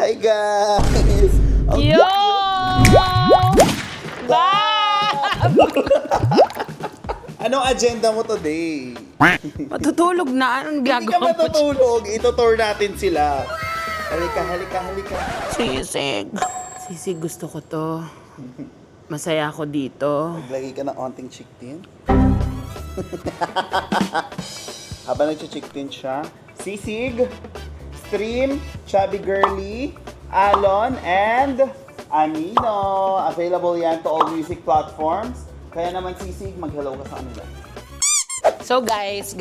Hi guys! Yo! Bye! Anong agenda mo today? Matutulog na. Anong Hindi ka gagawin mo? matutulog. Itutour natin sila. Halika, halika, halika. Sisig. Sisig, gusto ko to. Masaya ako dito. Maglagay ka ng onting chickpea. Habang nag-chickpea siya, Sisig, Stream, Chubby Girly, Alon, and Amino. Available yan to all music platforms. Kaya naman Sisig, mag-hello ka sa kanila. So guys.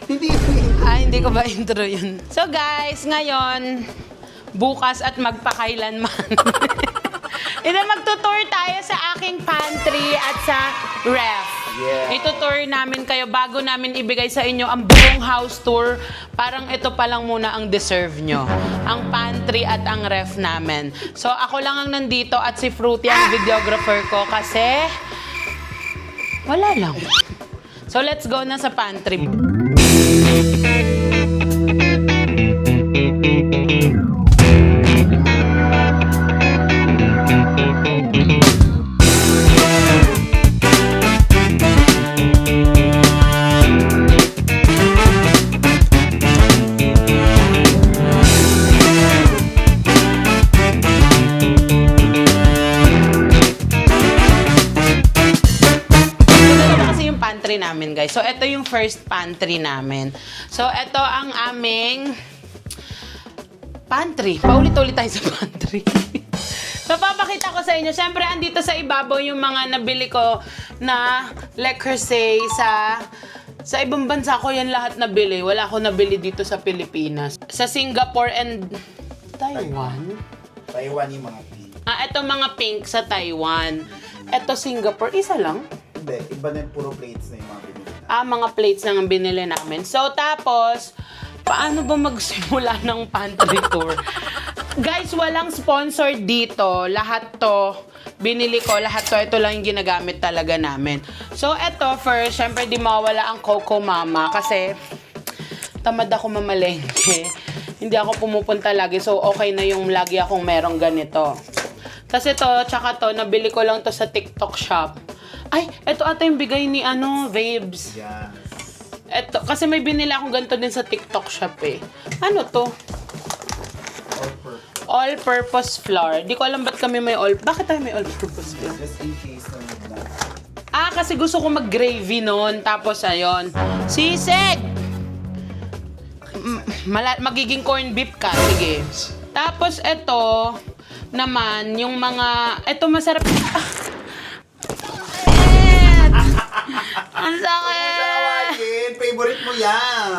Hindi. Hindi ko ba intro yun? So guys, ngayon, bukas at magpakailanman. Ito, magtutour tayo sa aking pantry at sa ref. Yeah. Itutour namin kayo bago namin ibigay sa inyo ang buong house tour. Parang ito pa lang muna ang deserve nyo. Ang pantry at ang ref namin. So ako lang ang nandito at si Fruity ang videographer ko kasi wala lang. So let's go na sa pantry. Namin guys. So ito yung first pantry namin. So ito ang aming pantry. Paulit-ulit tayo sa pantry. So papakita ko sa inyo. Siyempre andito sa ibabaw yung mga nabili ko na Le Creuset sa ibang bansa ko yan lahat nabili. Wala ako nabili dito sa Pilipinas. Sa Singapore and Taiwan. Taiwan yung mga pink. Ito mga pink sa Taiwan. Ito Singapore. Isa lang. Hindi, iba na yung puro plates na yung mga binili na. Mga plates na ang binili namin. So, tapos, paano ba magsimula ng pantry tour? Guys, walang sponsor dito. Lahat to, binili ko. Lahat to, ito lang yung ginagamit talaga namin. So, ito, first, syempre di mawala ang Coco Mama kasi tamad ako mamalengke. Hindi ako pumupunta lagi. So, okay na yung lagi akong merong ganito. Tapos ito, tsaka to, nabili ko lang to sa TikTok shop. Ay, eto ata yung bigay ni Vabes. Yes. Eto, kasi may binili akong ganito din sa TikTok shop eh. Ano to? All-purpose. All-purpose flour. Di ko alam ba't kami may Bakit tayo may all-purpose flour? Just in case na midnight. Kasi gusto ko mag-gravy noon. Tapos, ayun. Sisig! Magiging corned beef ka. Sige. Tapos, eto naman, yung mga... Eto, masarap... Ang sakit! Favorite mo yan!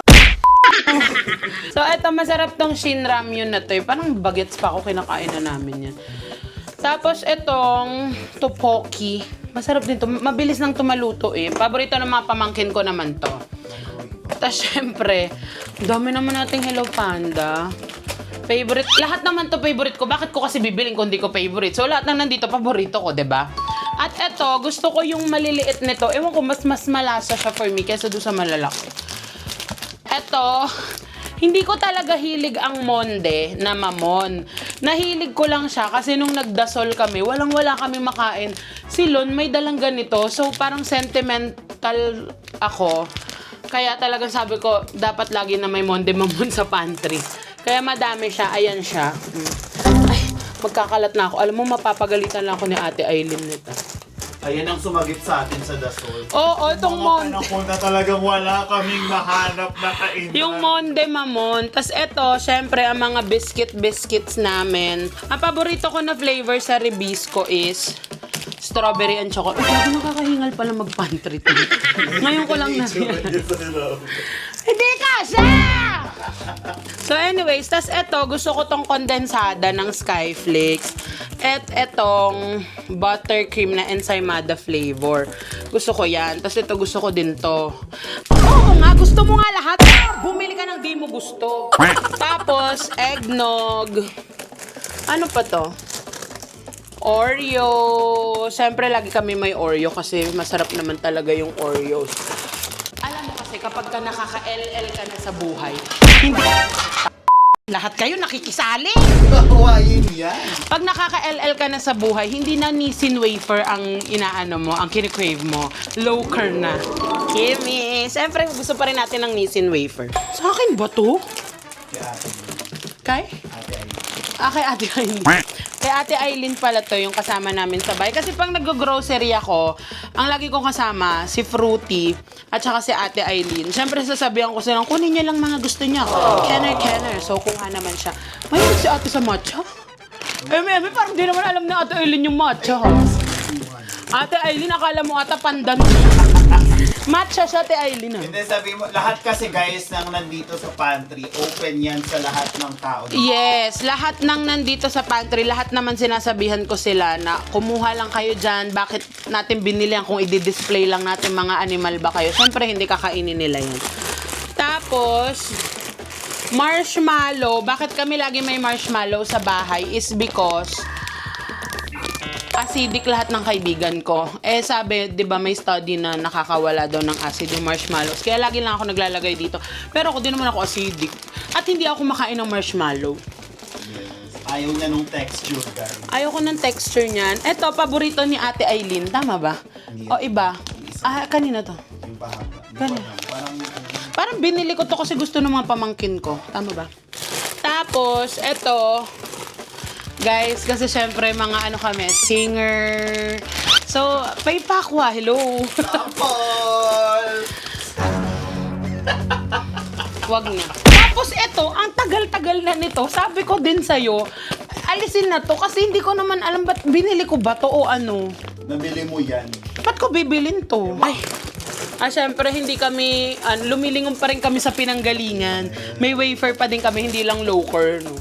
So, eto, masarap tong Shin Ramyun na to. Parang bagets pa ako, kinakain na namin yan. Tapos, etong tteokbokki. Masarap din to. Mabilis nang tumaluto eh. Paborito ng mga pamangkin ko naman to. Tapos, syempre, dami naman nating Hello Panda. Favorite. Lahat naman to favorite ko. Bakit ko kasi bibiling kung di ko favorite? So, lahat ng nandito, paborito ko, diba? At eto, gusto ko yung maliliit nito. Ewan ko, mas malasa siya for me kaysa doon sa malalaki. Eto, hindi ko talaga hilig ang monde na mamon. Nahilig ko lang siya kasi nung nagdasol kami, walang-wala kami makain. Si Lon may dalang ganito. So, parang sentimental ako. Kaya talagang sabi ko, dapat lagi na may monde mamon sa pantry. Kaya madami siya. Ayan siya. Ay, magkakalat na ako. Alam mo, mapapagalitan lang ako ni Ate Aileen nito. Ayan ang sumagip sa atin sa Dasol. Oo, itong monde. Mga panahon na talagang wala kaming mahanap na kainan. Yung monde mamon. Tapos ito, syempre, ang mga biscuits namin. Ang paborito ko na flavor sa Ribisco is strawberry and chocolate. Ay, nakakahingal pala mag-pantry to. Ngayon ko lang na-realize. Hindi kasi! So anyways, tas eto, gusto ko tong kondensada ng Skyflakes. At etong buttercream na ensaymada flavor. Gusto ko yan. Tas ito, gusto ko din to. Oo nga, gusto mo nga lahat. Bumili ka ng di mo gusto. Tapos, eggnog. Ano pa to? Oreo. Siyempre, lagi kami may Oreo kasi masarap naman talaga yung Oreos. Alam mo kasi, kapag ka nakaka-LL ka na sa buhay, hindi Lahat kayo nakikisali. Kawain yan. Pag nakaka-LL ka na sa buhay, hindi na Nissin wafer ang inaano mo, ang kinikrave mo. Low carb na. Kimi, siyempre gusto pa rin natin ng Nissin wafer. Sa akin ba to? Kay? Kay Ate Aileen. Kay Ate Aileen pala to, yung kasama namin sa bahay. Kasi pag nag-grocery ako, ang lagi kong kasama, si Fruity, at saka si Ate Aileen. Siyempre sasabihan ko silang, kunin niya lang mga gusto niya. Kenner. So, kuha naman siya. Mahilig si Ate sa matcha? Parang di naman alam na Ate Aileen yung matcha. Ate Aileen, akala mo ata pandan. Matcha siya, Ate Aileen. Hindi, sabi mo, lahat kasi guys nang nandito sa pantry, open yan sa lahat ng tao. Yes, lahat ng nandito sa pantry, lahat naman sinasabihan ko sila na kumuha lang kayo dyan, bakit natin binili yan kung i-display lang natin mga animal ba kayo. Siyempre, hindi kakainin nila yan. Tapos, marshmallow. Bakit kami lagi may marshmallow sa bahay is because acidic lahat ng kaibigan ko. Sabi, 'di ba may study na nakakawala daw ng acid yung marshmallows. Kaya lagi lang ako naglalagay dito. Pero ako din naman ako acidic. At hindi ako makain ng marshmallow. Yes. Ayaw niya nung texture, guys. Ayoko ng texture niyan. Ito, paborito ni Ate Aileen. Tama ba? O iba? Kanina to. Yung pahaba. Kanina. Parang binili ko to kasi gusto ng mga pamangkin ko. Tama ba? Tapos, ito, guys, kasi syempre mga ano kami, singer. So, Pay Pakwa, hello. Sample! Wag na. Tapos ito, ang tagal-tagal na nito. Sabi ko din sa'yo, alisin na to kasi hindi ko naman alam ba't binili ko ba to o ano. Nabili mo yan. Ba't ko bibilin to? Ay. Syempre, hindi kami, lumilingon pa rin kami sa pinanggalingan. May wafer pa din kami, hindi lang low carb, no?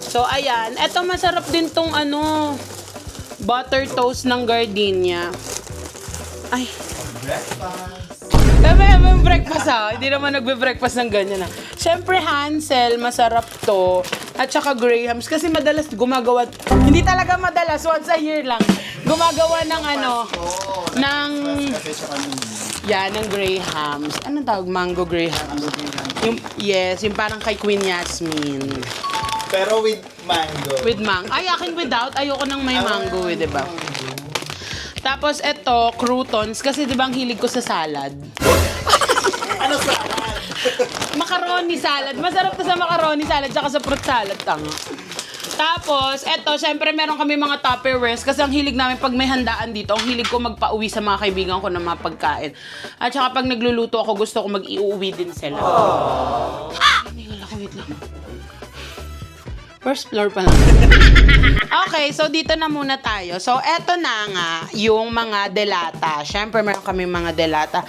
So, ayan. Eto, masarap din tong butter toast ng Gardenia. Ay. Breakfast. May breakfast Hindi naman nagbe-breakfast ng ganyan Siyempre, Hansel, masarap to. At saka Graham's. Kasi madalas gumagawa, hindi talaga madalas, once a year lang. Gumagawa ng ng, ng Graham's. Anong tawag? Mango Graham. Yes, yung parang kay Queen Yasmin. Pero with mango. With mango. Ay, akin without. Ayoko nang may mango, diba? Tapos, eto, croutons. Kasi diba ang hilig ko sa salad? Ano salad? Macaroni salad. Masarap to sa macaroni salad tsaka sa fruit salad. Tanga. Tapos, eto, syempre meron kami mga Tupperwares kasi ang hilig namin pag may handaan dito, ang hilig ko magpa-uwi sa mga kaibigan ko ng mga pagkain. At saka pag nagluluto ako, gusto ko mag-iuwi din sila. Wait lang. First floor pa lang. Okay, so dito na muna tayo. So, eto na nga, yung mga delata. Syempre, meron kami mga delata.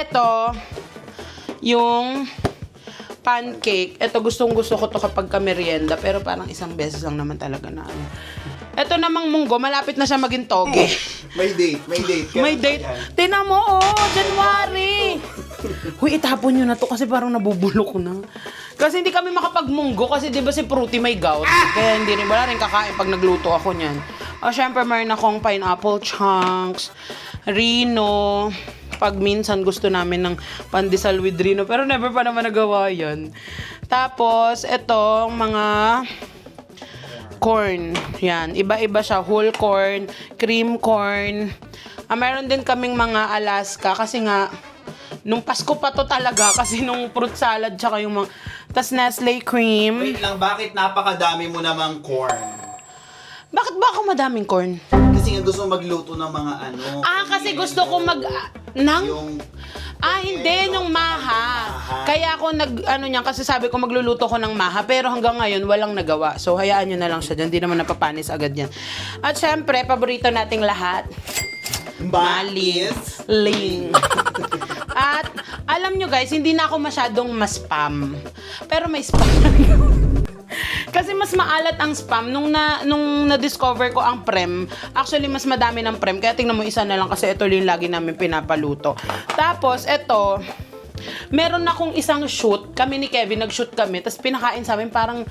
Eto, yung pancake. Ito, gustong-gusto ko to kapag merienda, pero parang isang beses lang naman talaga na ano. Ito namang munggo, malapit na siya maging toge. May date. May date. Tingnan mo, January. Huy, itapon nyo na to kasi parang nabubulok na. Kasi hindi kami makapagmunggo kasi di ba si Fruity may gout. Kaya hindi rin, wala rin kakain pag nagluto ako niyan. Syempre, mayroon akong pineapple chunks, Rino, pag minsan gusto namin ng pandesal with Rino, pero never pa naman nagawa yan. Tapos, etong mga corn. Yan, iba-iba siya. Whole corn, cream corn. Mayroon din kaming mga Alaska kasi nga, nung Pasko pa to talaga kasi nung fruit salad tsaka yung mga tas Nestle cream. Wait lang, bakit napakadami mo namang corn? Bakit ba ako madaming corn? Kasi nga gusto mo magluto ng mga ano. Kasi gusto ko Yung hindi, yung maha. Kaya ako niyan, kasi sabi ko magluluto ko ng maha, pero hanggang ngayon walang nagawa. So, hayaan nyo na lang siya dyan. Hindi naman napapanis agad yan. At syempre, paborito nating lahat. Maling. At, alam nyo guys, hindi na ako masyadong ma-spam. Pero may spam. Kasi mas maalat ang spam. Nung na-discover ko ang Prem, actually mas madami ng Prem. Kaya tingnan mo, isa na lang kasi ito yung lagi namin pinapaluto. Tapos, ito, meron akong isang shoot. Kami ni Kevin, nag-shoot kami. Tapos pinakain sa amin parang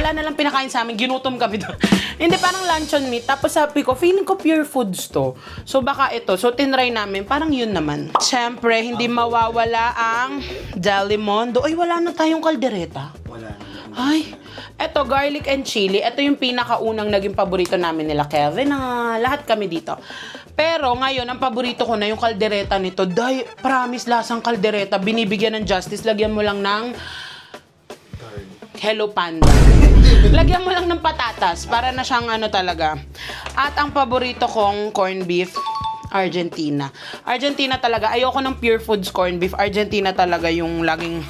wala na lang pinakain sa amin, ginutom kami doon. Hindi, parang luncheon meat. Tapos sabi ko, feeling ko pure foods to. So baka ito. So tinry namin, parang yun naman. Siyempre, hindi mawawala ang Delimondo. Ay, wala na tayong kaldereta. Wala na. Ay, eto, garlic and chili. Ito yung pinakaunang naging paborito namin nila Kevin. Lahat kami dito. Pero ngayon, ang paborito ko na yung kaldereta nito. Promise, lasang kaldereta. Binibigyan ng justice. Lagyan mo lang ng Hello Panda. Lagyan mo lang ng patatas. Para na siyang ano talaga. At ang paborito kong corned beef, Argentina. Argentina talaga. Ayoko ng pure foods corned beef. Argentina talaga yung laging...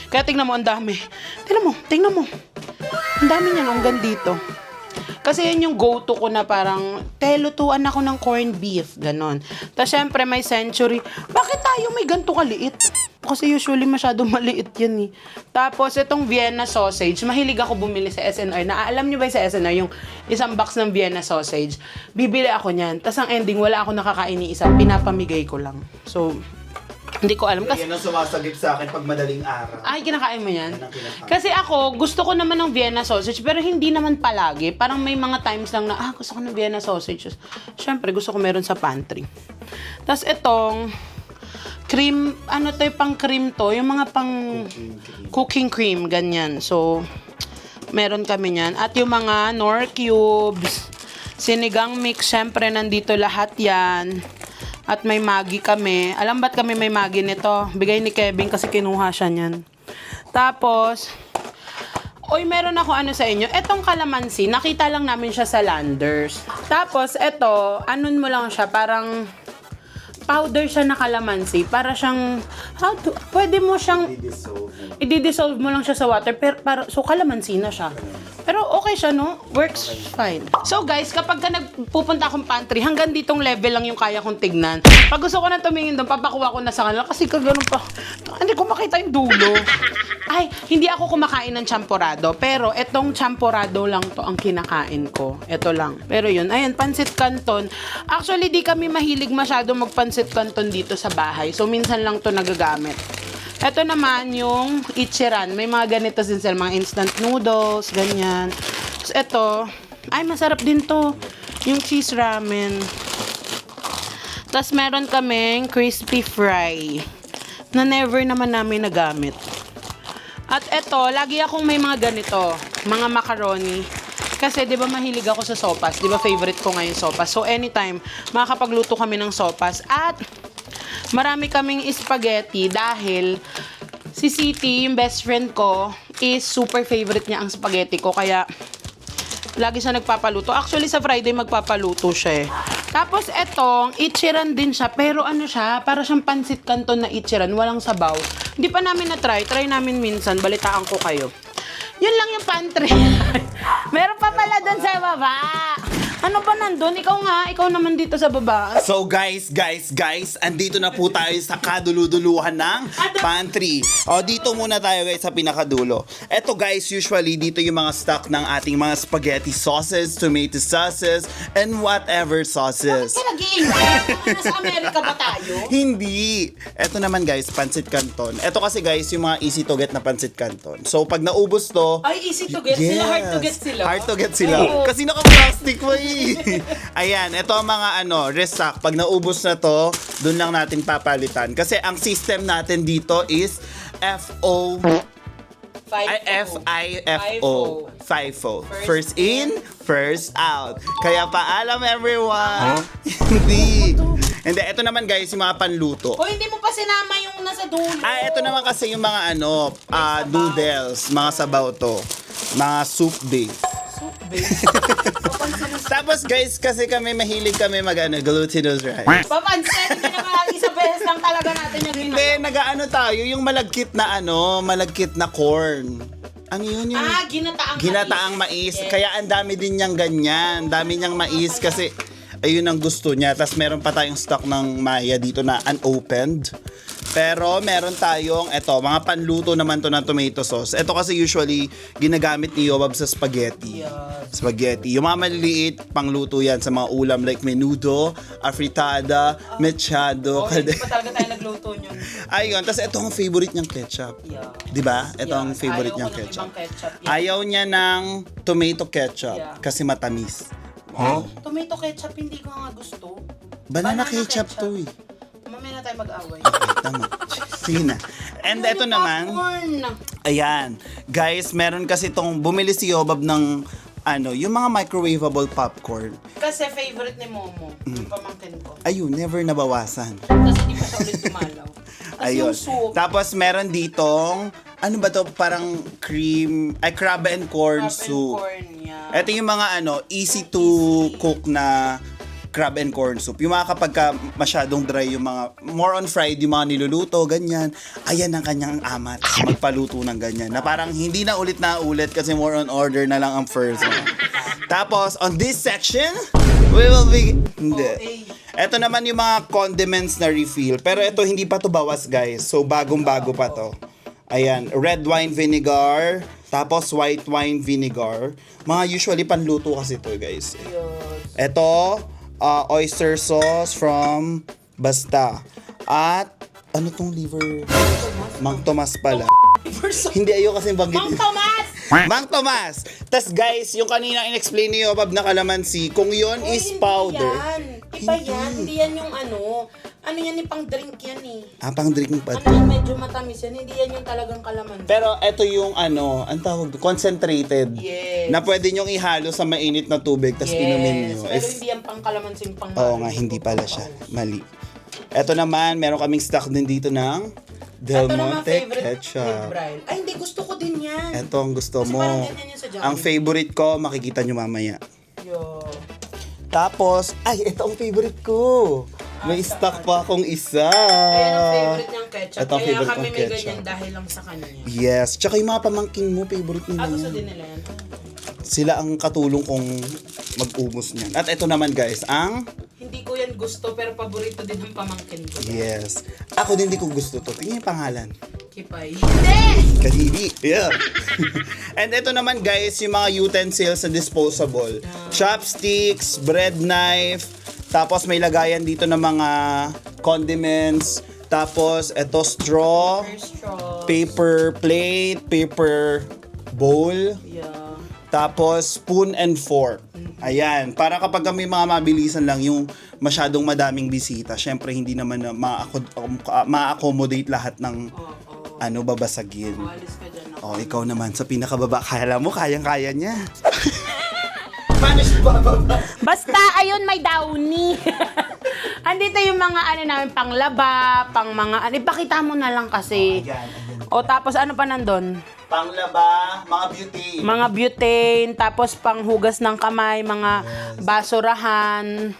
Kaya tingnan mo, ang dami. Tingnan mo. Ang dami niya hanggang dito. Kasi yun yung go-to ko na parang, lutuan ako ng corned beef, ganon. Tapos syempre may Century. Bakit tayo may ganito kaliit? Kasi usually masyadong maliit yan eh. Tapos itong Vienna sausage, mahilig ako bumili sa SNR. Alam niyo ba sa SNR yung isang box ng Vienna sausage? Bibili ako niyan. Tapos ang ending, wala ako nakakain ni isa. Pinapamigay ko lang. So, hindi ko alam. Kasi, yan ang sumasagip sa akin pag madaling araw. ay, kinakain mo yan? Yan ang kinakain. Kasi ako, gusto ko naman ng Vienna sausage, pero hindi naman palagi. Parang may mga times lang na, gusto ko ng Vienna sausage. Siyempre, gusto ko meron sa pantry. Tapos itong cream, pang cream to, yung mga pang cooking cream, ganyan. So, meron kami yan. At yung mga Knorr cubes, sinigang mix, siyempre, nandito lahat yan. At may Maggi kami. Alam ba't kami may Maggi nito? Bigay ni Kevin kasi kinuha siya niyan. Tapos, meron ako sa inyo. Etong kalamansi, nakita lang namin siya sa Landers. Tapos, eto, mo lang siya, parang powder siya na kalamansi. Para siyang, pwede mo siyang, i-dissolve mo lang siya sa water. So, kalamansi na siya. Pero okay siya, no? Works fine. So guys, kapag ka nagpupunta akong pantry, hanggang ditong level lang yung kaya kong tignan. Pag gusto ko na tumingin doon, papakuha ko na sa kanila kasi kagano'n pa. Hindi ko makita yung dulo. Ay, hindi ako kumakain ng champorado. Pero etong champorado lang to ang kinakain ko. Ito lang. Pero yun, ayan, pancit canton. Actually, di kami mahilig masyado magpancit canton dito sa bahay. So minsan lang to nagagamit. Ito naman yung Ichiran. May mga ganito din sila, mga instant noodles, ganyan. Tapos ito, masarap din to. Yung cheese ramen. Tapos meron kaming crispy fry na never naman namin nagamit. At ito, lagi akong may mga ganito, mga macaroni. Kasi 'di ba mahilig ako sa sopas, 'di ba favorite ko ngayon sopas. So anytime makakapagluto kami ng sopas at marami kaming spaghetti dahil si City, yung best friend ko, is super favorite niya ang spaghetti ko. Kaya, lagi siya nagpapaluto. Actually, sa Friday, magpapaluto siya eh. Tapos, etong, Ichiran din siya. Pero siya, para siyang pancit canton na Ichiran. Walang sabaw. Hindi pa namin na-try. Try namin minsan. Balitaan ko kayo. Yun lang yung pantry. Meron pa pala dun sa baba. Ano ba nandun? Ikaw naman dito sa baba. So guys, andito na po tayo sa kaduluduluhan ng pantry. Dito muna tayo guys sa pinakadulo. Eto guys, usually dito yung mga stock ng ating mga spaghetti sauces, tomato sauces, and whatever sauces. Bakit ka nag-iingay? Nasa Amerika ba tayo? Hindi. Eto naman guys, pancit canton. Eto kasi guys, yung mga easy to get na pancit canton. So pag naubos to, ay, easy to get sila, hard to get sila. Hard to get sila. Kasi naka-plastic mo eh. Ayan, ito ang mga restock. Pag naubos na to, dun lang natin papalitan. Kasi ang system natin dito is FIFO. FIFO. First in, first out. Kaya paalam everyone. Hindi. Hindi, ito naman guys, yung mga panluto. Hindi mo pa sinama yung nasa dulo. Ito naman kasi yung mga noodles, mga sabaw to. Mga soup base. Tapos guys, kasi kami mahilig kami glutinous rice. Papansin, hindi naman isang beses lang talaga natin yung Hindi, tayo, yung malagkit na corn. Ano yun yung... ginataang mais. Yes. Kaya ang dami din niyang ganyan. Dami niyang mais kasi ayun ang gusto niya. Tapos meron pa tayong stock ng Maya dito na unopened. Pero meron tayong, eto, mga panluto naman to ng tomato sauce. Ito kasi usually ginagamit ni Yobab sa spaghetti. Spaghetti. Yung mga maliliit, pangluto yan sa mga ulam like menudo, afritada, mechado. Hindi pa talaga tayo nagluto yun. Ayun, tapos ito ang favorite niyang ketchup. Yeah. Di ba? Ito ang favorite niyang Ayaw ko ng ketchup. ibang ketchup. Yeah. Ayaw niya ng tomato ketchup Yeah. kasi matamis. Tomato ketchup, hindi ko nga gusto. Banana ketchup to eh. Mamaya na tayo mag-away. Tama. Sige na. And ito naman, Popcorn. ayan. Guys, meron kasi itong bumili si Yobab ng yung mga microwavable popcorn. Kasi favorite ni Momo, yung pamangkin ko. Ayun, never nabawasan. Tapos hindi pa siya ulit tumalaw. Tapos Ayun. yung soup. Tapos meron ditong, ano ba to, parang crab and corn Crab and soup. corn, yeah. Ito yung mga easy to cook na crab and corn soup. Yung mga kapag masyadong dry, yung mga more on fried, yung mga niluluto, ganyan. Ayan ang kanyang amat. Magpaluto ng ganyan. Na parang hindi na ulit kasi more on order na lang ang first one. Tapos, on this section, we will be... Hindi. Ito naman yung mga condiments na refill. Pero ito, hindi pa to bawas, guys. So, bagong-bago pa to. Ayan, red wine vinegar, tapos white wine vinegar. Mga usually panluto kasi to, guys. Ito, oyster sauce from Basta. At, ano tong liver? Mang Tomas pala. Hindi, ayoko kasi banggitin. Mang Tomas! Mang Tomas! Tas guys, yung kanina in-explain ni Yobab na kalamansi, kung yun is powder. Iba yan. Hindi yan yung ano yan, pang drink yan eh. Pang drink pa. Ano yan, medyo matamis yan. Hindi yan yung talagang kalamansi. Pero ito yung ang tawag, concentrated. Yes. Na pwede nyong ihalo sa mainit na tubig, tas inumin nyo. Pero hindi yan pang kalamansi, pang Oo nga, hindi pala siya. Mali. Ito naman, meron kaming stock din dito ng Del Ito naman Monte favorite ni ketchup. Brian. Ay, hindi. Gusto ko din yan. Ito ang gusto Kasi mo. parang ganyan yan sa Jollibee. Ang favorite ko, makikita nyo mamaya. Yo. Tapos, ito ang favorite ko. May stock pa akong isa. Ayan ang favorite niyang ketchup. Ito ang Kaya favorite kami kong may ketchup. ganyan dahil lang sa kanya. Yes. Tsaka yung mga pamangking mo, favorite nila. Gusto yan. din nila yan. Sila ang katulong kong mag-ubos niyan. At ito naman guys, ang... Hindi ko yan gusto pero paborito din ng pamangkin ko. Yes. Ako din di ko gusto to. Tingnan yung pangalan. Kipay. Kadiri. Yeah. And ito naman guys, yung mga utensils na disposable. Chopsticks, bread knife, tapos may lagayan dito ng mga condiments, tapos ito straw, paper plate, paper bowl, Yeah. tapos spoon and fork. Ayan, para kapag may mga mabilisan lang yung masyadong madaming bisita, syempre hindi naman na ma-accommodate lahat ng babasagin. Alis ka dyan ako. Ikaw naman sa pinakababa, kaya mo kayang-kaya niya. Paano siya bababa? Basta, ayun, may downy. Andito yung mga namin, panglaba, pang mga, ipakita mo na lang kasi. Ayan. O tapos ano pa nandun? Panglaba, mga beauty. Mga butane, tapos panghugas ng kamay, mga basurahan,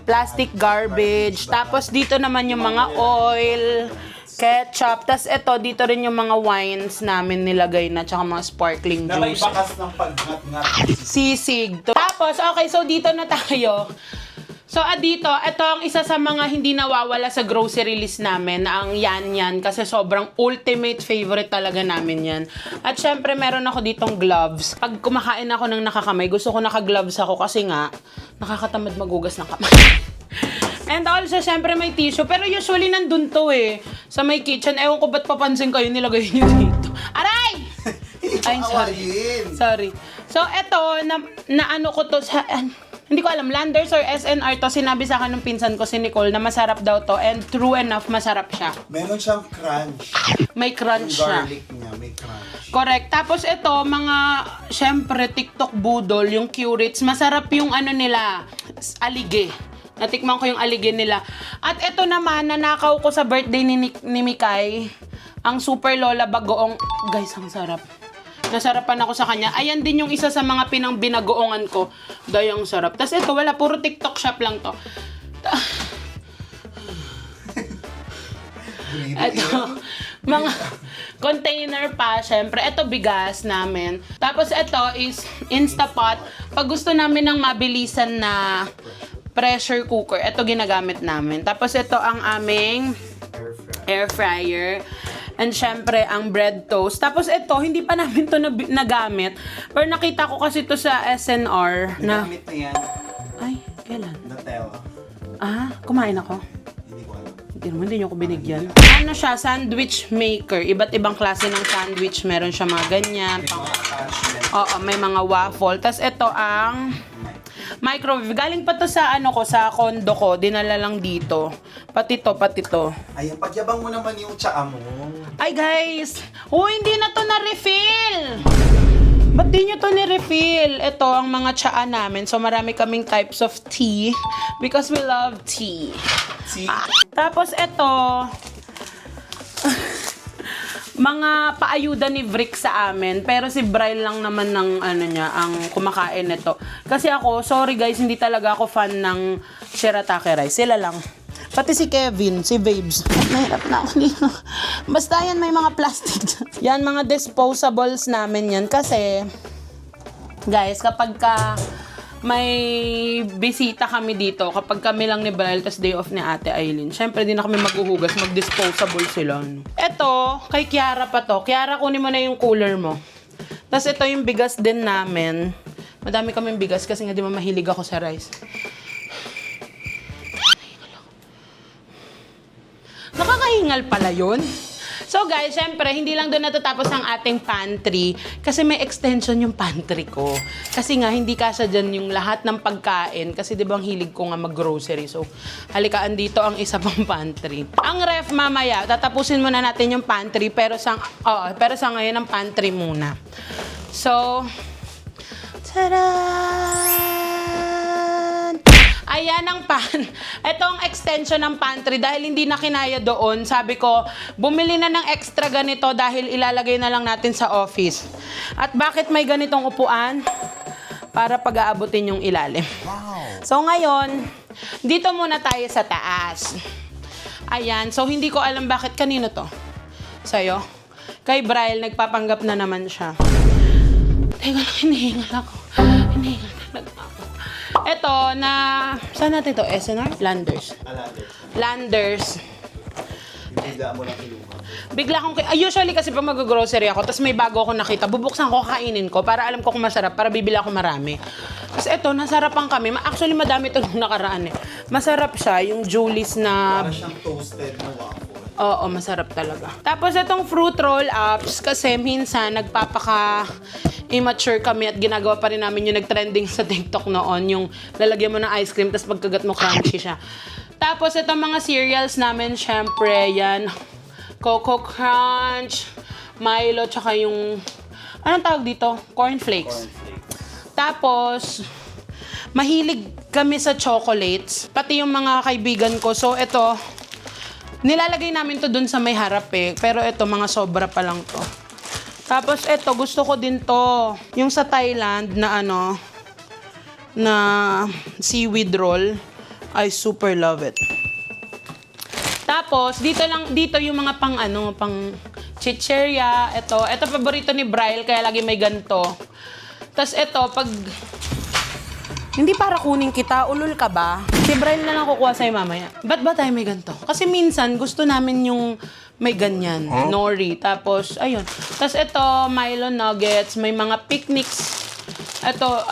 plastic garbage. Tapos dito naman yung mga oil, ketchup. Tapos ito, dito rin yung mga wines namin nilagay na, tsaka mga sparkling Na may juice. bakas ng pag-ngat-ngat. Sisig. Tapos, okay, so dito na tayo. So, dito, ito ang isa sa mga hindi nawawala sa grocery list namin, na ang yan kasi sobrang ultimate favorite talaga namin yan. At syempre, meron ako ditong gloves. Pag kumakain ako ng nakakamay, gusto ko naka-gloves ako kasi nga, nakakatamad magugas ng kamay. And also, syempre may tissue. Pero usually, nandun to sa may kitchen. Ewan ko ba't papansin kayo, nilagay nyo dito. Aray! Ay, sorry. So, eto, na ano ko to sa... hindi ko alam, Landers or SNR to, sinabi sa akin ng pinsan ko si Nicole na masarap daw to, and true enough, masarap siya. Meron siyang crunch. May crunch Yung siya. garlic niya, may crunch. Correct. Tapos ito, mga, syempre, TikTok Budol, yung Curates, masarap yung nila, alige. Natikman ko yung alige nila. At ito naman, nanakaw ko sa birthday ni Mikay, ang Super Lola Bagoong. Guys, ang sarap. Nasarapan ako sa kanya. Ayan din yung isa sa mga binagoongan ko. Dayang sarap. Tapos ito, wala. Puro TikTok shop lang to. Ito, mga container pa, syempre. Ito, bigas namin. Tapos ito is Instapot. Pag gusto namin ng mabilisan na pressure cooker, ito ginagamit namin. Tapos ito ang aming air fryer. And syempre, ang bread toast. Tapos ito, hindi pa namin to nagamit. Pero nakita ko kasi to sa SNR na... Nagamit na yan. Ay, kailan? Nutella. Ah, kumain ako. Hindi ko alam. Hindi niyo ko binigyan. Ano siya? Sandwich maker. Iba't ibang klase ng sandwich. Meron siya mga ganyan. May mga attachment. Oo, may mga waffle. Tapos ito ang microwave. Galing pa to sa sa condo ko. Dinala lang dito. Pati to. Ayan, pagyabang mo naman yung tsaa mo. Ay guys! Hindi na to na-refill! Ba't di nyo to ni-refill? Ito ang mga tsaa namin. So marami kaming types of tea because we love tea. See? Tapos ito, mga paayuda ni Vrick sa amin. Pero si Bryle lang naman ng ang kumakain nito. Kasi ako, sorry guys, hindi talaga ako fan ng shirataki rice. Sila lang. Pati si Kevin, si Babes. Mahirap na ako dito. Basta yan, may mga plastic. Yan, mga disposables namin yan. Kasi, guys, kapag ka may bisita kami dito, kapag kami lang ni Bryle, tas day off ni Ate Aileen, syempre di na kami maghuhugas, mag-disposable sila. Ito, kay Kiara pa to. Kiara, kunin mo na yung cooler mo. Tas ito yung bigas din namin. Madami kaming bigas kasi nga di ba mahilig ako sa rice. Nakakahingal pala yun. So guys, syempre, hindi lang doon natatapos ang ating pantry kasi may extension yung pantry ko. Kasi nga, hindi kasya dyan yung lahat ng pagkain kasi di ba ang hilig ko nga mag-grocery. So, halikaan dito ang isa pang pantry. Ang ref mamaya, tatapusin muna natin yung pantry pero sa ngayon ang pantry muna. So, tada! Ayan ang ito ang extension ng pantry dahil hindi na kinaya doon. Sabi ko, bumili na ng extra ganito dahil ilalagay na lang natin sa office. At bakit may ganitong upuan? Para pag-aabutin yung ilalim. Wow. So ngayon, dito muna tayo sa taas. Ayan, so hindi ko alam bakit kanino to. Sa'yo? Kay Bryle, nagpapanggap na naman siya. Teka lang, hinihingal ako. Hinihingal talaga ako. Ito na, saan natin ito? SNR? Landers. Landers. Bigla mo lang kiluha. Bigla akong, usually kasi pag mag-grocery ako, tapos may bago ako nakita, bubuksan ko, kainin ko, para alam ko kung masarap, para bibili ako marami. Tapos ito, nasarapan kami. Actually, madami ito nung nakaraan eh. Masarap siya, yung Julie's na... Para siyang toasted na waffle. Oo, masarap talaga. Tapos itong fruit roll-ups, kasi minsan nagpapaka-immature kami at ginagawa pa rin namin yung nag-trending sa TikTok noon, yung lalagyan mo ng ice cream, tapos pagkagat mo crunchy siya. Tapos itong mga cereals namin, syempre, yan, Coco Crunch, Milo, tsaka yung, anong tawag dito? Cornflakes. Tapos, mahilig kami sa chocolates, pati yung mga kaibigan ko. So, ito, nilalagay namin to dun sa may harap eh. Pero ito, mga sobra pa lang to. Tapos ito, gusto ko din to. Yung sa Thailand na na seaweed roll. I super love it. Tapos, dito yung mga pang chicheria. Ito paborito ni Bryle, kaya lagi may ganito. Tapos ito, pag... Hindi para kunin kita, ulul ka ba? Si Bryle na lang kukuha sa'yo mamaya. Ba't ba tayo may ganito? Kasi minsan, gusto namin yung may ganyan. Nori. Tapos, ayun. Tapos ito, Milo Nuggets. May mga picnics. Ito,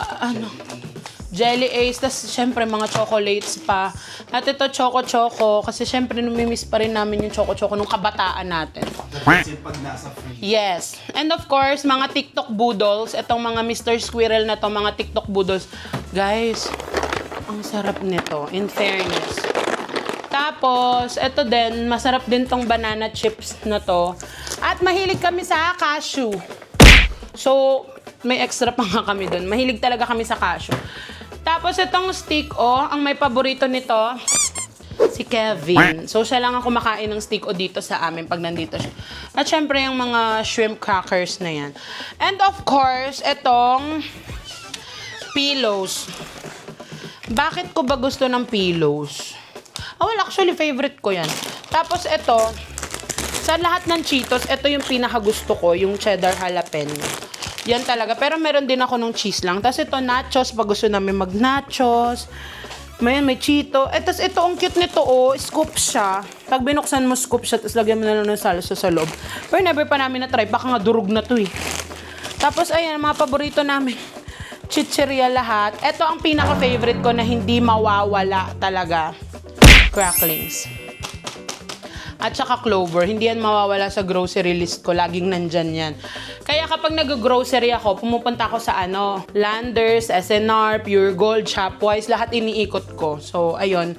Jelly Ace. Tapos, syempre, mga chocolates pa. At ito, Choco-Choco. Kasi, syempre, namimiss pa rin namin yung Choco-Choco nung kabataan natin. Kasi pag nasa free. Yes. And of course, mga TikTok boodles. Itong mga Mr. Squirrel na to, mga TikTok boodles. Guys, ang sarap nito, in fairness. Tapos, ito din, masarap din tong banana chips na to. At mahilig kami sa cashew. So, may extra pa nga kami dun. Mahilig talaga kami sa cashew. Tapos, itong stick ang may paborito nito, si Kevin. So, siya lang ang kumakain ng stick dito sa amin pag nandito siya. At syempre, yung mga shrimp crackers na yan. And of course, itong pillows. Bakit ko ba gusto ng pillows? Well, actually, favorite ko yan. Tapos, ito, sa lahat ng Cheetos, ito yung pinakagusto ko, yung cheddar jalapeno. Yan talaga. Pero meron din ako ng cheese lang. Tapos ito, nachos. Pag gusto namin mag-nachos. May Cheeto. Tapos ito, ang cute nito, oh. Scoop siya. Pag binuksan mo, scoop siya. Tapos lagyan mo na lang ng salsa sa loob. Pero never pa namin na-try. Baka nga durog na to eh. Tapos ayan, mga paborito namin. Chicheria lahat. Ito ang pinaka-favorite ko na hindi mawawala talaga. Cracklings. At saka clover. Hindi yan mawawala sa grocery list ko. Laging nandyan yan. Kaya kapag nag-grocery ako, pumupunta ako sa Landers, SNR, Pure Gold, Shopwise. Lahat iniikot ko. So, ayun.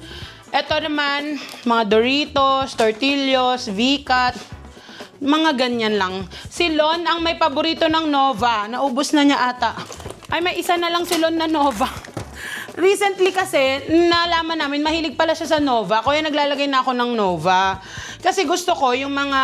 Ito naman, mga Doritos, Tortillos, V-Cut. Mga ganyan lang. Si Lon ang may paborito ng Nova. Naubos na niya ata. Ay, may isa na lang si Lon na Nova. Recently kasi, nalaman namin, mahilig pala siya sa Nova. Kaya naglalagay na ako ng Nova. Kasi gusto ko yung mga...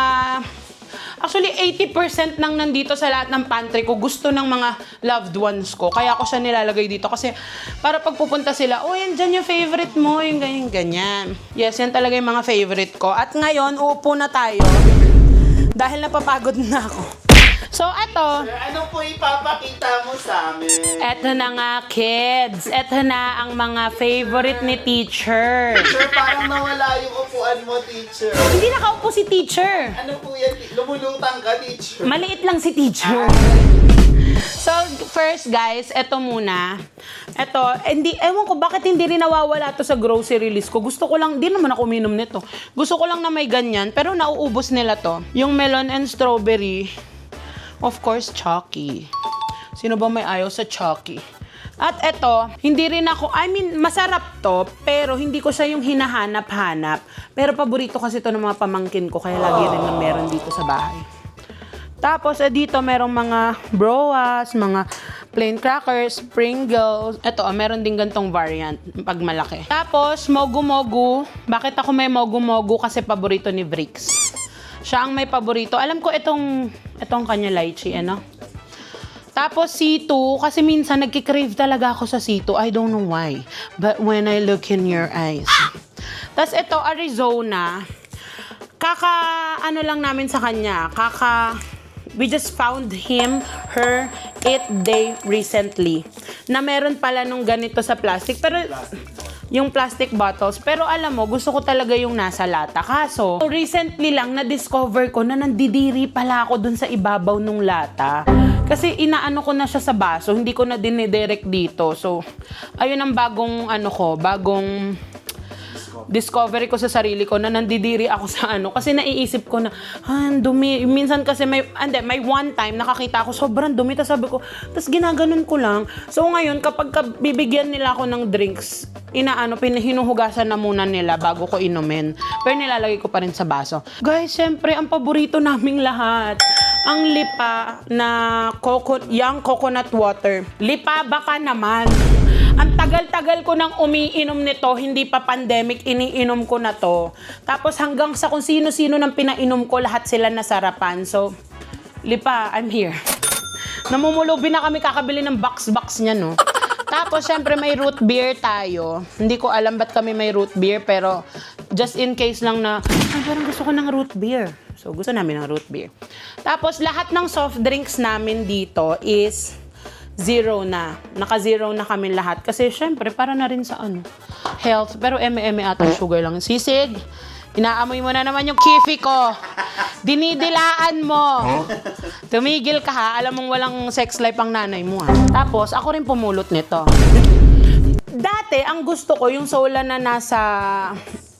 Actually, 80% nang nandito sa lahat ng pantry ko, gusto ng mga loved ones ko. Kaya ako siya nilalagay dito. Kasi para pag pupunta sila, oh, yan dyan yung favorite mo, yung ganyan. Yes, yan talaga yung mga favorite ko. At ngayon, uupo na tayo. Dahil napapagod na ako. So, eto. Sir, ano po ipapakita mo sa amin? Eto na nga, kids. Eto na ang mga favorite ni teacher. Sir, parang nawala yung upuan mo, teacher. Hindi nakaupo si teacher. Ano po yan? Lumulutang ka, teacher. Maliit lang si teacher. So, first guys, eto muna. Eto, ewan ko bakit hindi rin nawawala to sa grocery list ko. Gusto ko lang, di naman ako uminom nito. Gusto ko lang na may ganyan, pero nauubos nila to. Yung melon and strawberry. Of course, Chucky. Sino ba may ayaw sa Chucky? At eto, hindi rin ako, masarap to, pero hindi ko siya yung hinahanap-hanap. Pero paborito kasi to ng mga pamangkin ko, kaya lagi rin na meron dito sa bahay. Tapos, dito merong mga broas, mga plain crackers, Pringles. Ito, meron din gantong variant pag malaki. Tapos, mogu-mogu. Bakit ako may mogu-mogu? Kasi paborito ni Bricks. Siya ang may paborito. Alam ko itong kanya lychee, Tapos C2, kasi minsan nagkikrave talaga ako sa C2. I don't know why. But when I look in your eyes. Tapos ito, Arizona. Lang namin sa kanya. We just found her, they recently. Na meron pala nung ganito sa plastic. Pero yung plastic bottles. Pero alam mo, gusto ko talaga yung nasa lata. Kaso, recently lang na-discover ko na nandidiri pala ako dun sa ibabaw nung lata. Kasi inaano ko na siya sa baso, hindi ko na dinidirect dito. So, ayun ang bagong discovery ko sa sarili ko na nandidiri ako sa kasi naiisip ko na dumi. Minsan kasi may one time nakakita ako sobrang dumi, tapos sabi ko, tapos ginaganon ko lang. So ngayon kapag bibigyan nila ako ng drinks, hinuhugasan na muna nila bago ko inumin. Pero nilalagay ko pa rin sa baso. Guys, syempre ang paborito naming lahat, ang Lipa na young coconut water. Lipa baka naman. Ang tagal-tagal ko nang umiinom nito, hindi pa pandemic, iniinom ko na to. Tapos hanggang sa kung sino-sino nang pinainom ko, lahat sila nasarapan. So, Lipa, I'm here. Namumulubi na kami kakabili ng box-box niya, no? Tapos, syempre, may root beer tayo. Hindi ko alam ba't kami may root beer, pero just in case lang na, parang gusto ko ng root beer. So, gusto namin ng root beer. Tapos, lahat ng soft drinks namin dito is zero na. Naka-zero na kami lahat. Kasi syempre, para na rin sa health. Pero eme ata sugar lang. Sisig, inaamoy mo na naman yung kifi ko. Dinidilaan mo. Tumigil ka ha. Alam mong walang sex life ang nanay mo ha. Tapos, ako rin pumulot nito. Dati, ang gusto ko yung sola na nasa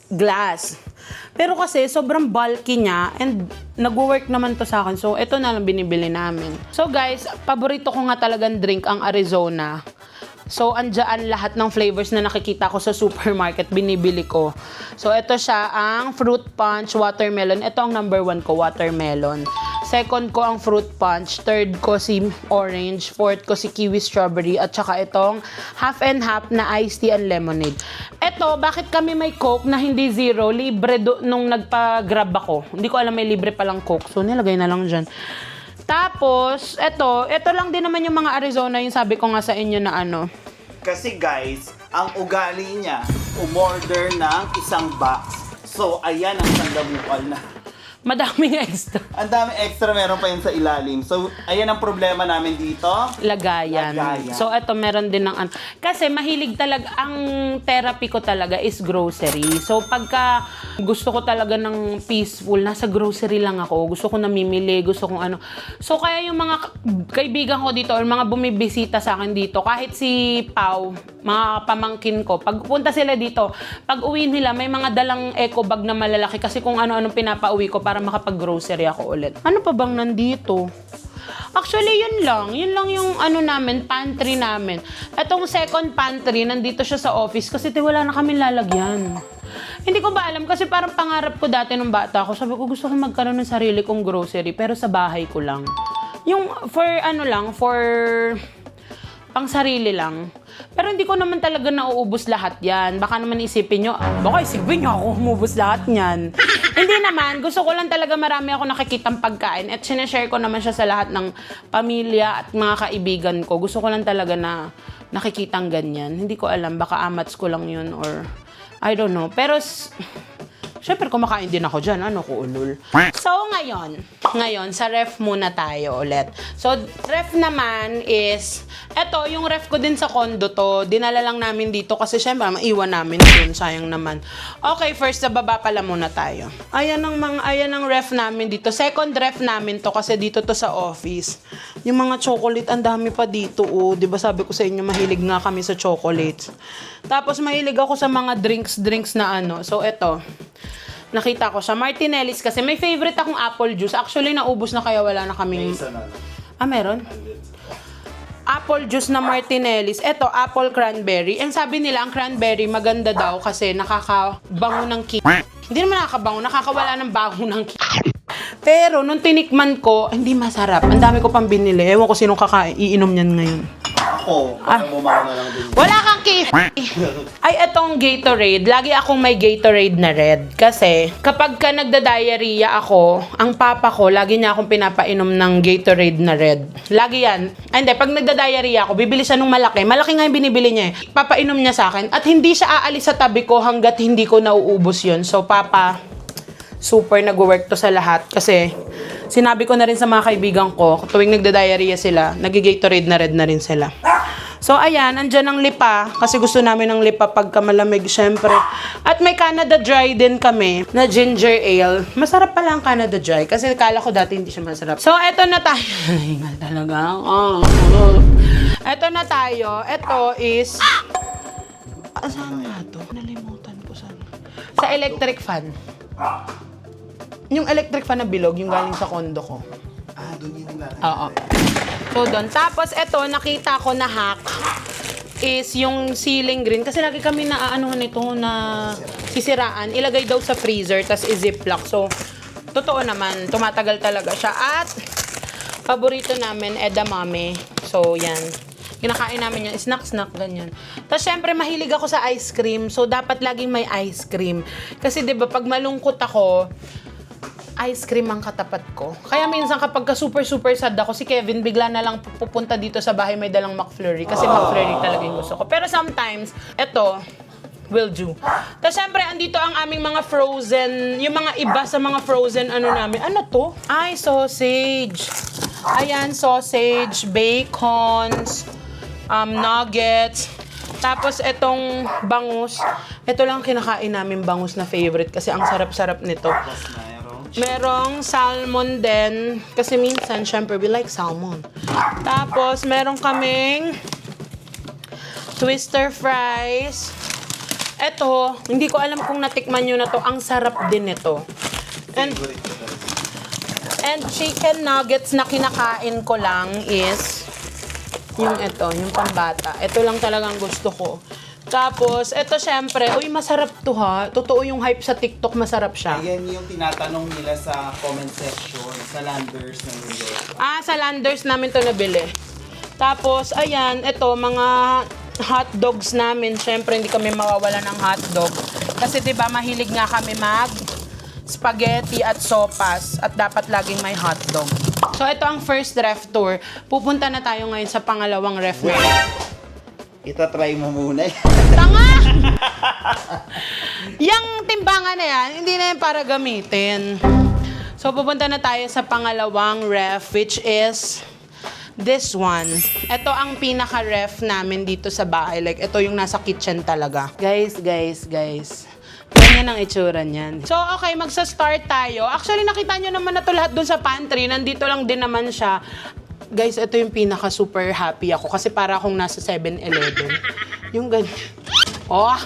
glass. Pero kasi sobrang bulky niya and nag-work naman to sa akin. So, ito na lang binibili namin. So, guys, paborito ko nga talagang drink ang Arizona. So, andyan lahat ng flavors na nakikita ko sa supermarket, binibili ko. So, ito siya ang fruit punch, watermelon. Ito ang number 1 ko, watermelon. Second ko ang fruit punch. Third ko si orange. Fourth ko si kiwi strawberry. At saka itong half and half na iced tea and lemonade. Ito, bakit kami may Coke na hindi zero? Libre nung nagpa-grab ako. Hindi ko alam may libre palang Coke. So, nilagay na lang dyan. Tapos, ito lang din naman yung mga Arizona, yung sabi ko nga sa inyo na Kasi guys, ang ugali niya, umorder ng isang box. So, ayan ang sandabukal na. Madaming extra. Ang dami extra meron pa yun sa ilalim. So, ayan ang problema namin dito. Lagayan. Lagayan. So, ito, meron din ng ano. Kasi mahilig talaga, ang therapy ko talaga is grocery. So, pagka gusto ko talaga ng peaceful, nasa grocery lang ako. Gusto ko namimili, gusto kong ano. So, kaya yung mga kaibigan ko dito or mga bumibisita sa akin dito, kahit si Pau, mga pamangkin ko, pag punta sila dito, pag uwi nila, may mga dalang eco bag na malalaki kasi kung ano-anong pinapauwi ko para makapag-grocery ako ulit. Ano pa bang nandito? Actually, yun lang. Yun lang yung ano namin, pantry namin. Itong second pantry, nandito siya sa office kasi wala na kami lalagyan. Hindi ko ba alam kasi parang pangarap ko dati nung bata ako. Sabi ko gusto ko magkaroon ng sarili kong grocery pero sa bahay ko lang. Yung for ano lang, for pang sarili lang. Pero hindi ko naman talaga nauubos lahat yan. Baka naman isipin nyo, baka isipin nyo ako umubos lahat yan. Hindi naman. Gusto ko lang talaga marami ako nakikitang pagkain at sinashare ko naman siya sa lahat ng pamilya at mga kaibigan ko. Gusto ko lang talaga na nakikitang ganyan. Hindi ko alam. Baka amats ko lang yun or I don't know. Pero syempre, kumakain din ako dyan. Ano ko, ulul. So, ngayon, sa ref muna tayo ulit. So, ref naman is, eto, yung ref ko din sa condo to, dinala lang namin dito kasi syempre, maiwan namin dun. Sayang naman. Okay, first, sa baba pala muna tayo. Ayan ang ref namin dito. Second ref namin to kasi dito to sa office. Yung mga chocolate, ang dami pa dito, oh. Diba sabi ko sa inyo, mahilig nga kami sa chocolates. Tapos, mahilig ako sa mga drinks na ano. So, eto. Nakita ko siya. Martinelli's kasi may favorite akong apple juice. Actually, naubos na kaya wala na kaming... meron? Apple juice na Martinelli's. Ito, apple cranberry. Ang sabi nila, ang cranberry maganda daw kasi nakakabango ng Hindi naman nakakabango, nakakawala ng bango ng Pero, nung tinikman ko, hindi masarap. Ang dami ko pang binili. Ewan ko sinong iinom niyan ngayon. Ako, bumako na lang din. Wala kang Ay, etong Gatorade. Lagi akong may Gatorade na red. Kasi, kapag ka nagda-diarrhea ako, ang papa ko, lagi niya akong pinapainom ng Gatorade na red. Lagi yan. Ay, hindi. Pag nagda-diarrhea ako, bibili siya nung malaki. Malaki nga yung binibili niya eh. Papainom niya sa akin. At hindi siya aalis sa tabi ko hanggat hindi ko nauubos yun. So, papa, super nag-work to sa lahat. Kasi, sinabi ko na rin sa mga kaibigan ko, tuwing nagda-diarrhea sila, nag-Gatorade na red na rin sila. So, ayan, andyan ang lipa. Kasi gusto namin ng lipa pagka malamig, syempre. At may Canada Dry din kami na ginger ale. Masarap pala ang Canada Dry. Kasi kala ko dati hindi siya masarap. So, eto na tayo. Hingal talaga. Eto na tayo. Eto is... saan nga to? Nalimutan ko saan. Sa electric fan. Yung electric fan na bilog, yung galing sa kondo ko. Doon yun lang. Oo. So, doon. Tapos, eto, nakita ko na hack is yung ceiling green. Kasi lagi kami naaanuhan nito na sisiraan. Ilagay daw sa freezer, tas i-ziplock. So, totoo naman, tumatagal talaga siya. At, paborito namin, edamame. So, yan. Kinakain namin yung snack, ganyan. Tapos, syempre, mahilig ako sa ice cream. So, dapat laging may ice cream. Kasi, di ba, pag malungkot ako, ice cream ang katapat ko. Kaya minsan kapag super sad ako, si Kevin bigla na lang pupunta dito sa bahay may dalang McFlurry. Kasi McFlurry talaga yung gusto ko. Pero sometimes, eto, will do. Tapos syempre, andito ang aming mga frozen, yung mga iba sa mga frozen ano namin. Ano to? Ay, sausage. Ayan, sausage, bacons, nuggets. Tapos etong bangus. Ito lang kinakain namin bangus na favorite kasi ang sarap-sarap nito. Merong salmon din. Kasi minsan, syempre, we like salmon. Tapos, merong kaming twister fries. Eto, hindi ko alam kung natikman nyo na to. Ang sarap din nito. And chicken nuggets na kinakain ko lang is yung ito, yung pambata. Ito lang talagang gusto ko. Tapos, eto syempre, uy, masarap to ha. Totoo yung hype sa TikTok, masarap siya. Ayan yung tinatanong nila sa comment section, sa Landers na nilo. Sa Landers namin to nabili. Tapos, ayan, eto, mga hot dogs namin. Syempre, hindi kami mawawala ng hot dog. Kasi, di ba, mahilig nga kami spaghetti at sopas. At dapat laging may hot dog. So, ito ang first ref tour. Pupunta na tayo ngayon sa pangalawang ref. Itatry mo muna. Tanga! Yang timbangan na yan, hindi na yan para gamitin. So, pupunta na tayo sa pangalawang ref, which is this one. Ito ang pinaka-ref namin dito sa bahay. Like, ito yung nasa kitchen talaga. Guys. Ganyan ang itsura niyan. So, okay, magsa-start tayo. Actually, nakita nyo naman na ito lahat dun sa pantry. Nandito lang din naman siya. Guys, ito yung pinaka-super happy ako. Kasi para akong nasa 7-Eleven. Yung ganyan. Oh!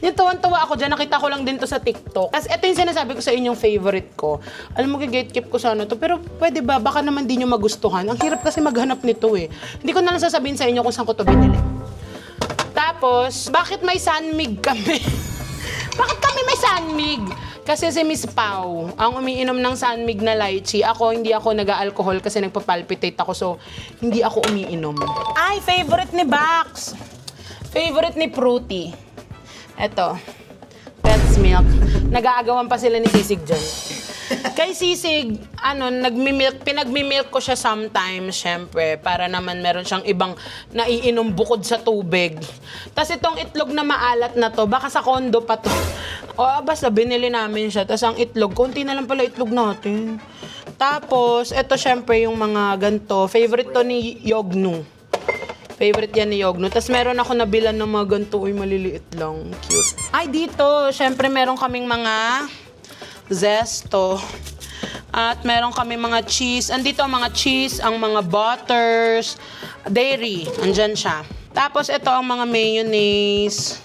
Yung tuwan-tuwa ako dyan, nakita ko lang din to sa TikTok. Tapos ito yung sinasabi ko sa inyong favorite ko. Alam mo, gatekeep ko sana to. Pero pwede ba? Baka naman di nyo magustuhan. Ang hirap kasi maghanap nito eh. Hindi ko na lang sasabihin sa inyo kung saan ko to binili. Tapos, bakit may sunmig kami? Bakit kami may sunmig? Kasi si Miss Pau, ang umiinom ng sunmig na lychee. Ako, hindi ako nag-alcohol kasi nagpapalpitate ako. So, hindi ako umiinom. Ay, favorite ni Bax! Favorite ni Fruity. Eto, Pet's Milk. Nag-aagawan pa sila ni Sisig dyan. Kay Sisig, pinagmi-milk ko siya sometimes, syempre, para naman meron siyang ibang naiinom bukod sa tubig. Tapos itong itlog na maalat na to, baka sa kondo pa to. O, basta binili namin siya. Tapos ang itlog, konti na lang pala itlog natin. Tapos, ito syempre yung mga ganto. Favorite to ni Yognu. Favorite yan ni Yogno. Tapos meron ako nabilan ng mga ganito. Uy, maliliit lang. Cute. Ay, dito. Siyempre, meron kaming mga zesto. At meron kaming mga cheese. Andito ang mga cheese, ang mga butters, dairy. Andyan siya. Tapos, ito ang mga mayonnaise.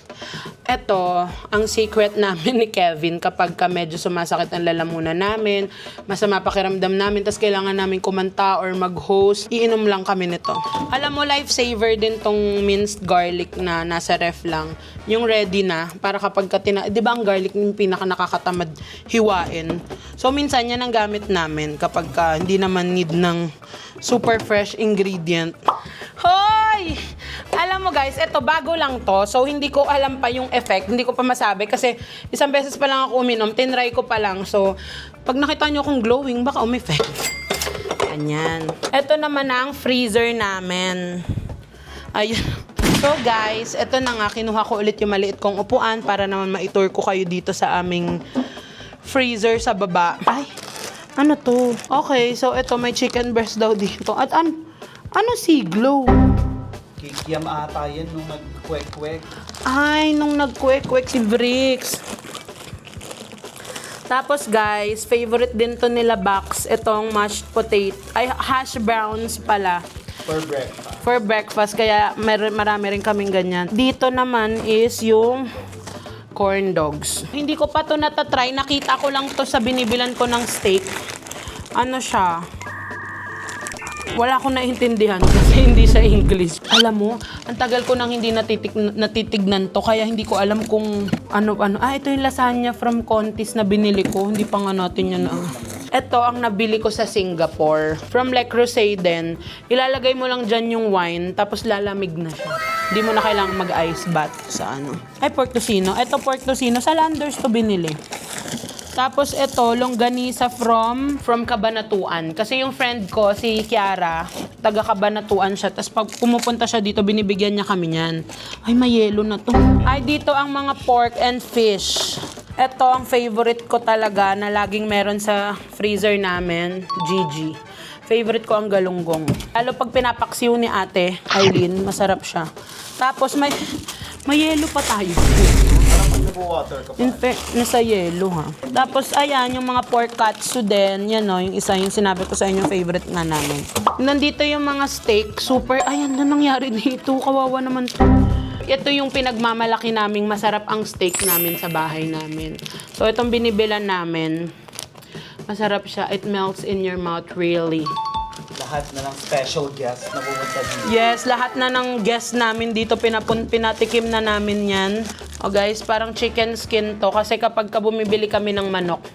Ito, ang secret namin ni Kevin kapag medyo sumasakit ang lalamunan namin, masama pakiramdam namin, tas kailangan namin kumanta or mag-host, iinom lang kami nito. Alam mo, lifesaver din tong minced garlic na nasa ref lang. Yung ready na, para kapag di ba ang garlic yung pinaka nakakatamad hiwain? So, minsan yan ang gamit namin kapag hindi naman need ng super fresh ingredient. Hoy! Alam mo guys, ito bago lang to. So, hindi ko alam pa yung effect. Hindi ko pa masabi kasi isang beses pa lang ako uminom. Tinry ko pa lang. So, pag nakita nyo akong glowing, baka umeffect. Ganyan. Ito naman ang freezer namin. Ayun. So guys, ito na nga. Kinuha ko ulit yung maliit kong upuan para naman ma-tour ko kayo dito sa aming freezer sa baba. Ay, ano to? Okay, so ito may chicken breast daw dito. At ano si Glow? Kikiam ata yan nung nag-kwek-kwek. Ay, nung nag-kwek-kwek si Bricks. Tapos guys, favorite din to nila Bax. Itong mashed potato. Ay, hash browns pala. For breakfast. For breakfast. Kaya marami rin kaming ganyan. Dito naman is yung corn dogs. Hindi ko pa to natatry. Nakita ko lang to sa binibilan ko ng steak. Ano siya? Wala akong naintindihan kasi hindi sa English. Alam mo, ang tagal ko nang hindi natitignan to, kaya hindi ko alam kung ano-ano. Ah, ito yung lasagna from Contis na binili ko. Hindi pa nga natin yan. Ito ang nabili ko sa Singapore. From Le Creuset din. Ilalagay mo lang dyan yung wine, tapos lalamig na siya. Hindi mo na kailangang mag-ice bath sa ano. Ay, pork tocino. Ito pork tocino. Sa Landers to binili. Tapos ito, longganisa from Cabanatuan. Kasi yung friend ko, si Kiara, taga Cabanatuan siya. Tapos pag pumupunta siya dito, binibigyan niya kami niyan. Ay, may yelo na to. Ay, dito ang mga pork and fish. Ito ang favorite ko talaga na laging meron sa freezer namin, Gigi. Favorite ko ang galunggong. Lalo pag pinapaksiw ni ate, Eileen, masarap siya. Tapos may yelo pa tayo. Water ka pa. In fact, nasa yelo ha. Tapos ayan, yung mga pork katsu din. Yan o, yung isa yung sinabi ko sa inyo, favorite nga namin. Nandito yung mga steak. Super, ayan na nangyari dito. Kawawa naman to. Ito yung pinagmamalaki naming masarap ang steak namin sa bahay namin. So itong binibilan namin, masarap siya. It melts in your mouth really. Lahat na ng special guest na pumunta dito. Yes, lahat na ng guest namin dito, pinatikim na namin yan. O guys, parang chicken skin to. Kasi kapag bumibili kami ng manok,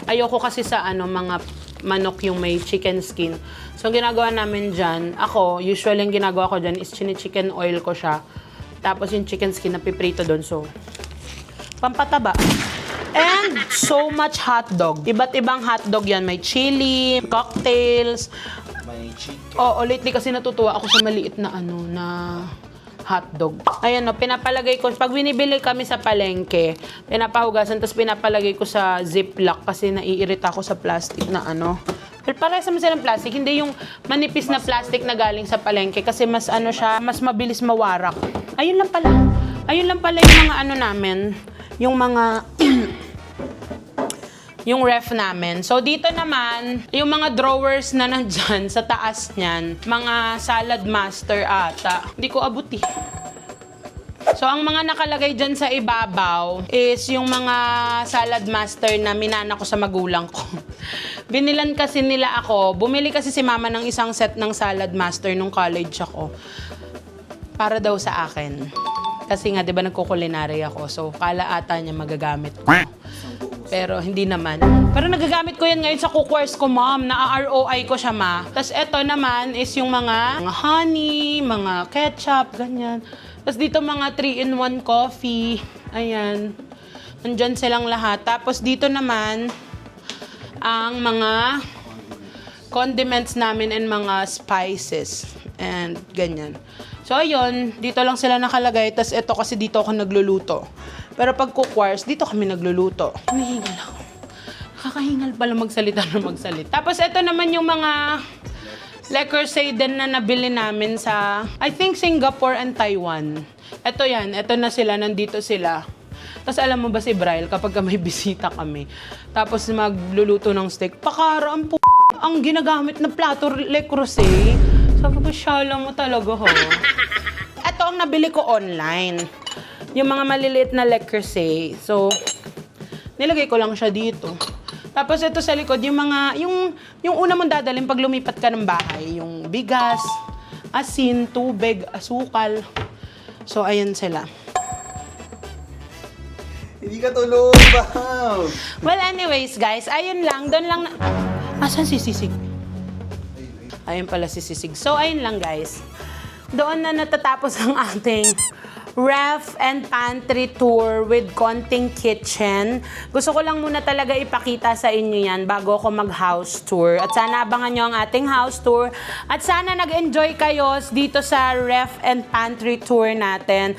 ayoko kasi sa mga manok yung may chicken skin. So, ang ginagawa namin dyan, usually yung ginagawa ko dyan is chicken oil ko siya. Tapos yung chicken skin na piprito doon. So, pampataba. And so much hotdog. Iba't ibang hotdog yan. May chili, cocktails. May chicken. Oo, lately kasi natutuwa ako sa maliit na hotdog. Ayan o, pinapalagay ko. Pag binibili kami sa palengke, pinapahugasan, tapos pinapalagay ko sa ziplock kasi naiirita ako sa plastic na ano. Pero parehas naman silang plastic, hindi yung manipis na plastic na galing sa palengke kasi mas ano siya, mas mabilis mawarak. Ayun lang pala. Ayun lang pala yung mga ano namin, yung mga yung ref namin. So, dito naman, yung mga drawers na nandyan sa taas niyan, mga salad master ata. Hindi ko abuti. So, ang mga nakalagay dyan sa ibabaw is yung mga salad master na minana ko sa magulang ko. Binilan kasi nila ako. Bumili kasi si mama ng isang set ng salad master nung college ako. Para daw sa akin. Kasi nga, di ba nagkukulinary ako. So, kala ata niya magagamit ko. Pero hindi naman. Pero nagagamit ko yan ngayon sa cookwares ko, ma'am. Na-ROI ko siya, ma. Tapos eto naman is yung mga honey, mga ketchup, ganyan. Tapos dito mga 3-in-1 coffee. Ayan. Nandyan silang lahat. Tapos dito naman, ang mga condiments namin and mga spices. And ganyan. So, ayun. Dito lang sila nakalagay. Tapos eto kasi dito ako nagluluto. Pero pag cookwares, dito kami nagluluto. Hinihingal ako. Nakakahingal pala magsalita na magsalita. Tapos ito naman yung mga Le Creuset din na nabili namin sa, I think, Singapore and Taiwan. Ito yan. Ito na sila. Nandito sila. Tapos alam mo ba si Bryle, kapag may bisita kami, tapos magluluto ng steak, pakara ang ginagamit na plato Le Creuset. Sabi ko, shala mo talaga, ho. Ito ang nabili ko online. Yung mga maliliit na Le Creuset. So, nilagay ko lang siya dito. Tapos ito sa likod, yung mga, yung una mong dadalhin pag lumipat ka ng bahay. Yung bigas, asin, tubig, asukal. So, ayan sila. Hindi ka tulog, wow! Well, anyways, guys, ayun lang. Doon lang na... Asan si Sisig? Ayun pala si Sisig. So, ayun lang, guys. Doon na natatapos ang ating ref and pantry tour with konting kitchen. Gusto ko lang muna talaga ipakita sa inyo yan bago ako mag-house tour. At sana abangan nyo ang ating house tour. At sana nag-enjoy kayo dito sa ref and pantry tour natin.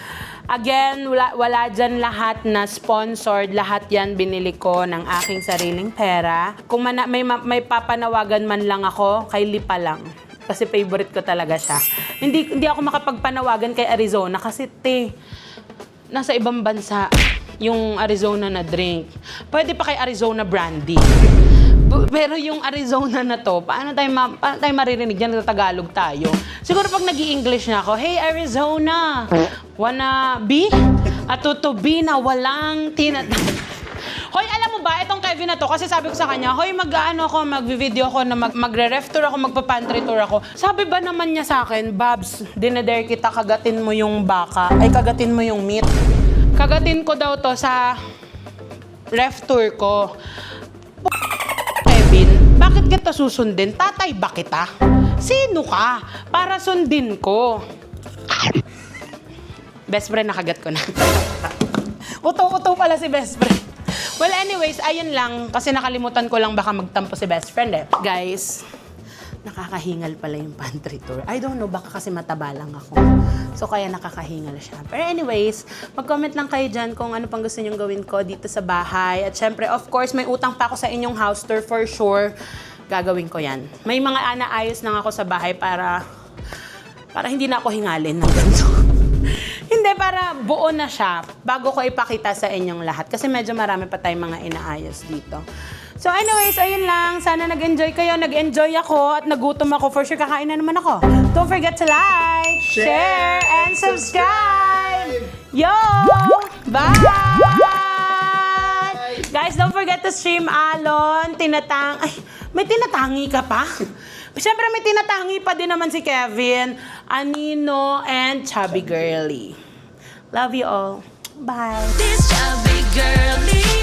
Again, wala dyan lahat na sponsored. Lahat yan binili ko ng aking sariling pera. Kung may papanawagan man lang ako, kay Lipa lang. Kasi favorite ko talaga siya. Hindi ako makapagpanawagan kay Arizona kasi nasa ibang bansa yung Arizona na drink. Pwede pa kay Arizona brandy. Pero yung Arizona na to, paano tayo maririnig yan na Tagalog tayo? Siguro pag nag-i-English na ako, hey Arizona, wanna be? At tutubi na walang Hoy, alam mo ba, itong Kevin na to, kasi sabi ko sa kanya, hoy, mag-video ako na magre-ref tour ako, magpa-pantry tour ako. Sabi ba naman niya sa akin, Babs, dinedare kita, kagatin mo yung baka, ay kagatin mo yung meat. Kagatin ko daw to sa ref tour ko. Kevin, bakit kita susundin? Tatay ba kita? Sino ka? Para sundin ko. Best friend, nakagat ko na. Uto-uto pala si best friend. Well, anyways, ayun lang. Kasi nakalimutan ko lang baka magtampo si best friend eh. Guys, nakakahingal pala yung pantry tour. I don't know, baka kasi mataba lang ako. So, kaya nakakahingal siya. Pero anyways, mag-comment lang kayo dyan kung ano pang gusto nyong gawin ko dito sa bahay. At syempre, of course, may utang pa ako sa inyong house tour for sure. Gagawin ko yan. May mga anaayos lang ako sa bahay para hindi na ako hingalin ng ganito. Hindi, para buo na siya bago ko ipakita sa inyong lahat. Kasi medyo marami pa tayong mga inaayos dito. So anyways, ayun lang. Sana nag-enjoy kayo. Nag-enjoy ako at nagutom ako. For sure, kakain na naman ako. Don't forget to like, share, and subscribe! Yo! Bye! Guys, don't forget to stream Alon, Ay, may tinatangi ka pa? Siyempre, may tinatangi pa din naman si Kevin, Anino, and Chubby Girly. Love you all. Bye. This chubby girly.